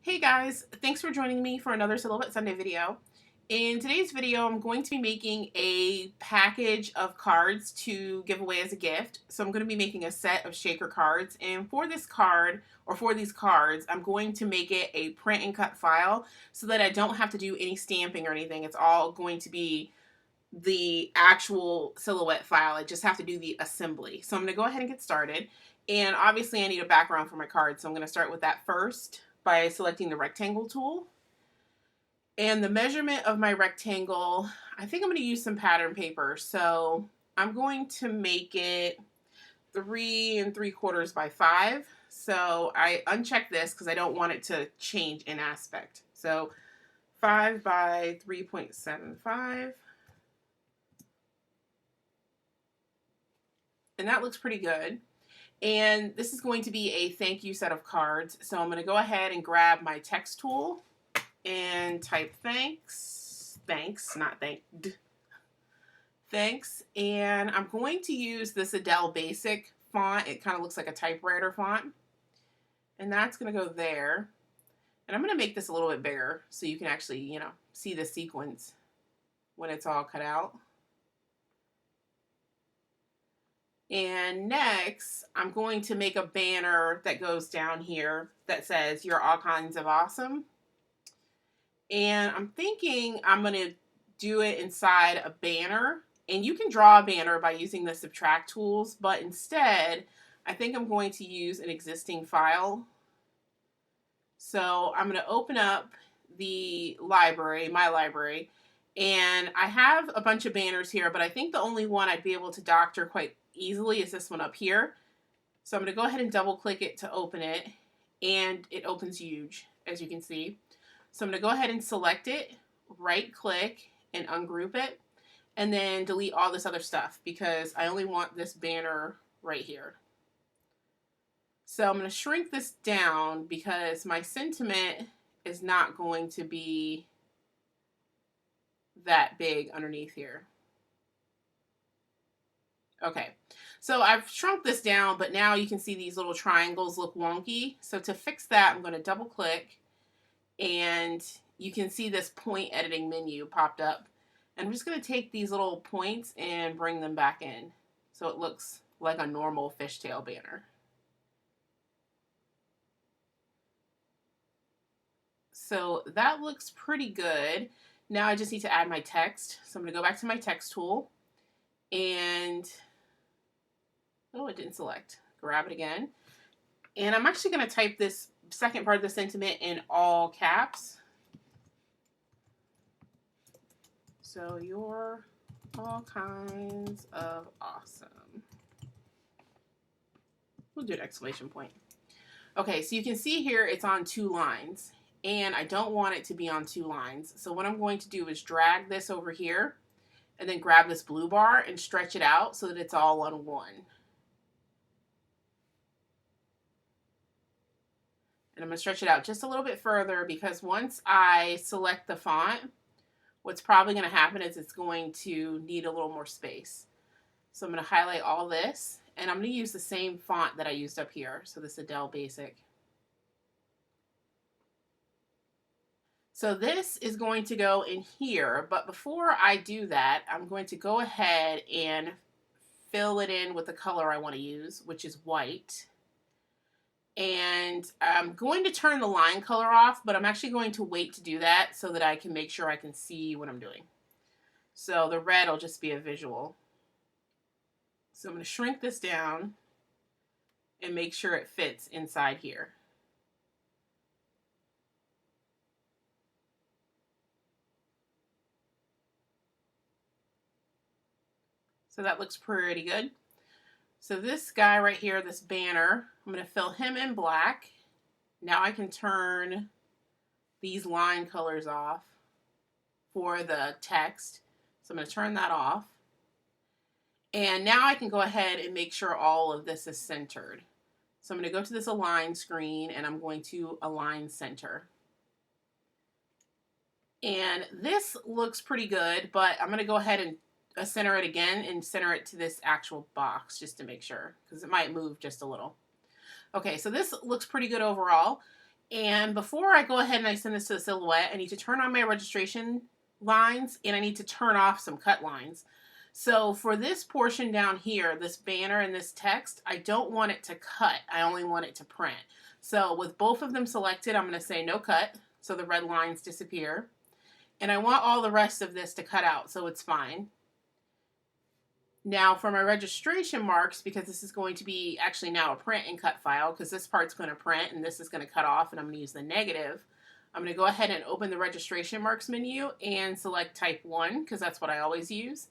Hey guys, thanks for joining me for another Silhouette Sunday video. In today's video, I'm going to be making a package of cards to give away as a gift. So I'm going to be making a set of shaker cards, and for this card, or for these cards, I'm going to make it a print and cut file so that I don't have to do any stamping or anything. It's all going to be the actual silhouette file. I just have to do the assembly. So I'm going to go ahead and get started. And obviously I need a background for my card, so I'm going to start with that first by selecting the rectangle tool. And the measurement of my rectangle, I think I'm going to use some pattern paper. So I'm going to make it 3 3/4 by 5. So I uncheck this because I don't want it to change in aspect. So 5 by 3.75. And that looks pretty good. And this is going to be a thank you set of cards. So I'm going to go ahead and grab my text tool and type thanks. Thanks, not thanked. Thanks. And I'm going to use this Adele Basic font. It kind of looks like a typewriter font. And that's going to go there. And I'm going to make this a little bit bigger so you can actually, see the sequence when it's all cut out. And next, I'm going to make a banner that goes down here that says, "You're all kinds of awesome." And I'm thinking I'm going to do it inside a banner. And you can draw a banner by using the subtract tools, but instead, I think I'm going to use an existing file. So I'm going to open up the library, my library, and I have a bunch of banners here, but I think the only one I'd be able to doctor quite easily is this one up here. So I'm going to go ahead and double click it to open it, and it opens huge, as you can see. So I'm going to go ahead and select it, right click, and ungroup it, and then delete all this other stuff because I only want this banner right here. So I'm going to shrink this down because my sentiment is not going to be that big underneath here. Okay, so I've shrunk this down, but now you can see these little triangles look wonky. So to fix that, I'm going to double click, and you can see this point editing menu popped up. And I'm just going to take these little points and bring them back in so it looks like a normal fishtail banner. So that looks pretty good. Now I just need to add my text. So I'm going to go back to my text tool and, oh, it didn't select. Grab it again. And I'm actually going to type this second part of the sentiment in all caps. So you're all kinds of awesome. We'll do an exclamation point. Okay, so you can see here it's on 2 lines. And I don't want it to be on 2 lines. So what I'm going to do is drag this over here and then grab this blue bar and stretch it out so that it's all on 1. And I'm going to stretch it out just a little bit further because once I select the font, what's probably going to happen is it's going to need a little more space. So I'm going to highlight all this, and I'm going to use the same font that I used up here. So this Adele Basic. So this is going to go in here, but before I do that, I'm going to go ahead and fill it in with the color I want to use, which is white. And I'm going to turn the line color off, but I'm actually going to wait to do that so that I can make sure I can see what I'm doing. So the red will just be a visual. So I'm going to shrink this down and make sure it fits inside here. So that looks pretty good. So this guy right here, this banner, I'm going to fill him in black. Now I can turn these line colors off for the text. So I'm going to turn that off. And now I can go ahead and make sure all of this is centered. So I'm going to go to this align screen and I'm going to align center. And this looks pretty good, but I'm going to go ahead and center it again and center it to this actual box just to make sure because it might move just a little. Okay, so this looks pretty good overall. And before I go ahead and I send this to the silhouette, I need to turn on my registration lines and I need to turn off some cut lines. So for this portion down here, this banner and this text, I don't want it to cut. I only want it to print. So with both of them selected, I'm going to say no cut, so the red lines disappear. And I want all the rest of this to cut out, so it's fine. Now for my registration marks, because this is going to be actually now a print and cut file, because this part's going to print and this is going to cut off, and I'm going to use the negative. I'm going to go ahead and open the registration marks menu and select type 1, because that's what I always use.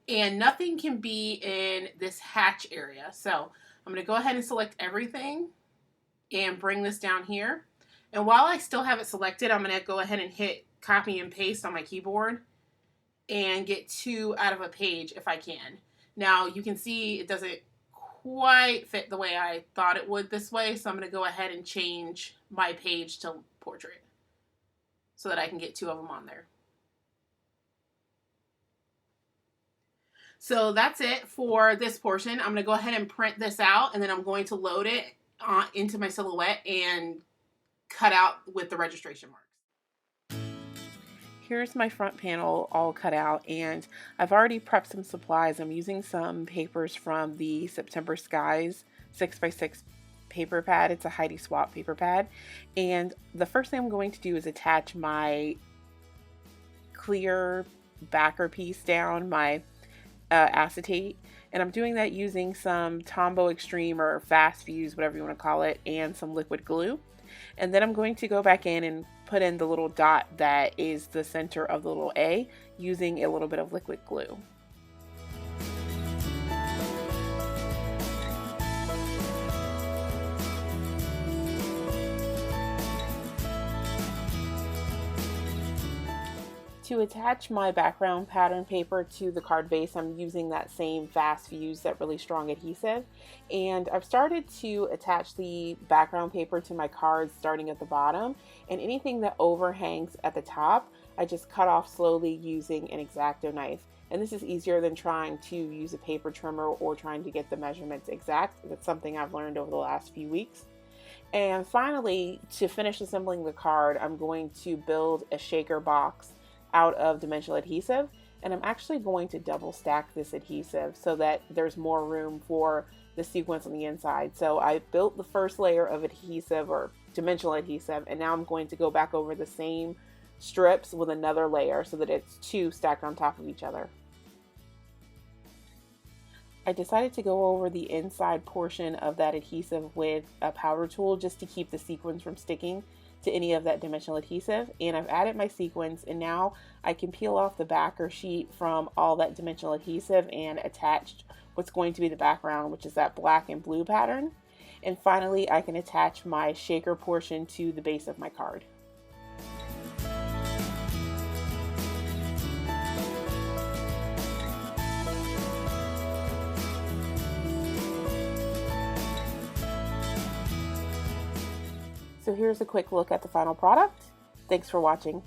And nothing can be in this hatch area. So I'm going to go ahead and select everything and bring this down here. And while I still have it selected, I'm going to go ahead and hit copy and paste on my keyboard and get 2 out of a page if I can. Now you can see it doesn't quite fit the way I thought it would this way, so I'm going to go ahead and change my page to portrait so that I can get 2 of them on there. So that's it for this portion. I'm going to go ahead and print this out, and then I'm going to load it into my silhouette and cut out with the registration marks. Here's my front panel all cut out, and I've already prepped some supplies. I'm using some papers from the September Skies 6x6 paper pad. It's a Heidi Swap paper pad. And the first thing I'm going to do is attach my clear backer piece down, my acetate, and I'm doing that using some Tombow Extreme or Fast Fuse, whatever you want to call it, and some liquid glue. And then I'm going to go back in and put in the little dot that is the center of the little A using a little bit of liquid glue. To attach my background pattern paper to the card base, I'm using that same Fast Fuse, that really strong adhesive. And I've started to attach the background paper to my cards starting at the bottom, and anything that overhangs at the top, I just cut off slowly using an X-Acto knife. And this is easier than trying to use a paper trimmer or trying to get the measurements exact. That's something I've learned over the last few weeks. And finally, to finish assembling the card, I'm going to build a shaker box out of dimensional adhesive, and I'm actually going to double stack this adhesive so that there's more room for the sequence on the inside. So I built the first layer of adhesive or dimensional adhesive, and now I'm going to go back over the same strips with another layer so that it's 2 stacked on top of each other. I decided to go over the inside portion of that adhesive with a powder tool just to keep the sequins from sticking to any of that dimensional adhesive, and I've added my sequins, and now I can peel off the backer sheet from all that dimensional adhesive and attach what's going to be the background, which is that black and blue pattern. And finally, I can attach my shaker portion to the base of my card. So here's a quick look at the final product. Thanks for watching.